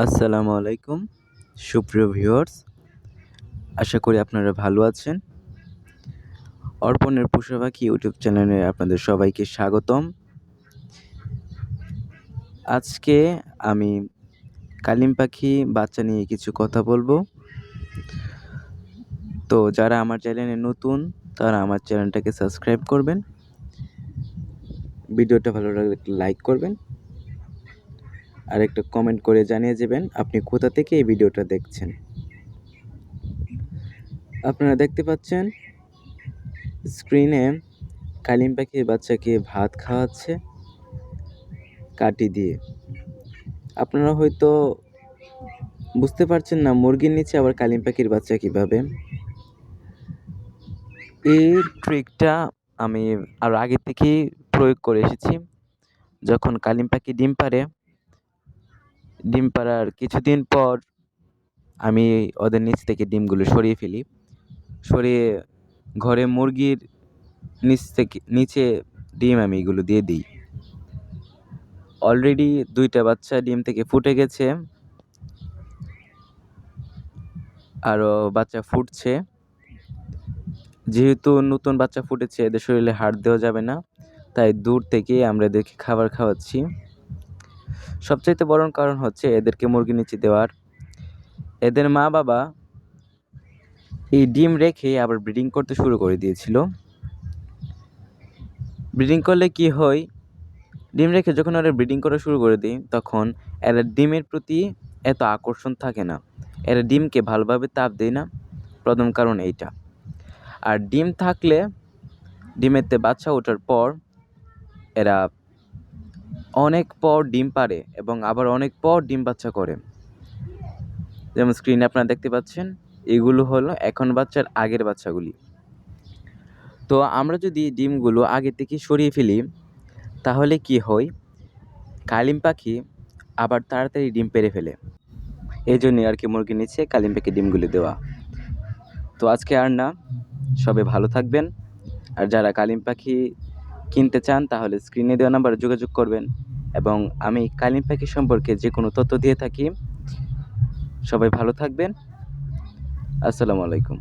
আসসালামু আলাইকুম সুপ্রিয় ভিউয়ার্স, আশা করি আপনারা ভালো আছেন। অর্পণের পোষা পাখি ইউটিউব চ্যানেলে আপনাদের সবাইকে স্বাগতম। আজকে আমি কালিম পাখি বাচ্চা নিয়ে কিছু কথা বলবো। তো যারা আমার চ্যানেলে নতুন তারা আমার চ্যানেলটাকে সাবস্ক্রাইব করবেন, ভিডিওটা ভালো লাগলে লাইক করবেন আর একটা কমেন্ট করে জানিয়ে যাবেন আপনি কোথা থেকে এই ভিডিওটা দেখছেন। আপনারা দেখতে পাচ্ছেন স্ক্রিনে কালিম পাখির বাচ্চাকে ভাত খাওয়াচ্ছে কাঠি দিয়ে। আপনারা হয়তো বুঝতে পারছেন না মুরগির নিচে আবার কালিম পাখির বাচ্চা কিভাবে। এই ট্রিকটা আমি আরও আগে থেকেই প্রয়োগ করে এসেছি। যখন কালিম পাখি ডিম পাড়ার কিছুদিন পর আমি ওদের নিচ থেকে ডিমগুলো সরিয়ে ফেলি। সরিয়ে ঘরে মুরগির নিচে ডিম আমি এগুলো দিয়ে দিই। অলরেডি 2টা বাচ্চা ডিম থেকে ফুটে গেছে, আরও বাচ্চা ফুটছে। যেহেতু নতুন বাচ্চা ফুটেছে, এদের শরীরে হাত দেওয়া যাবে না, তাই দূর থেকে আমরা এদেরকে খাবার খাওয়াচ্ছি। সবচাইতে বড় কারণ হচ্ছে এদেরকে মুরগির নিচে দেওয়ার। এদের মা বাবা এই ডিম রেখে আবার ব্রিডিং করতে শুরু করে দিয়েছিল। ব্রিডিং করলে কি হয়, ডিম রেখে যখন ওরা ব্রিডিং করা শুরু করে দিই তখন এরা ডিমের প্রতি এত আকর্ষণ থাকে না, এরা ডিমকে ভালোভাবে তাপ দেয় না। প্রথম কারণ এইটা। আর ডিম থাকলে ডিমেতে বাচ্চা ওঠার পর এরা অনেক পর ডিম পাড়ে এবং আবার অনেক পর ডিম বাচ্চা করে। যেমন স্ক্রিনে আপনারা দেখতে পাচ্ছেন, এগুলো হলো এখন বাচ্চার আগের বাচ্চাগুলি। তো আমরা যদি ডিমগুলো আগে থেকে সরিয়ে ফেলি তাহলে কি হয়, কালিম পাখি আবার তাড়াতাড়ি ডিম পেড়ে ফেলে। এই জন্যই আর কি মুরগির নিচে কালিম পাখি ডিমগুলি দেওয়া। তো আজকে আর না, সবাই ভালো থাকবেন। আর যারা কালিম পাখি কিনতে চান তাহলে স্ক্রিনে দেওয়া নাম্বারে যোগাযোগ করবেন এবং আমি কালিম পাখি সম্পর্কে যে কোনো তথ্য দিয়ে থাকি। সবাই ভালো থাকবেন। আসসালামু আলাইকুম।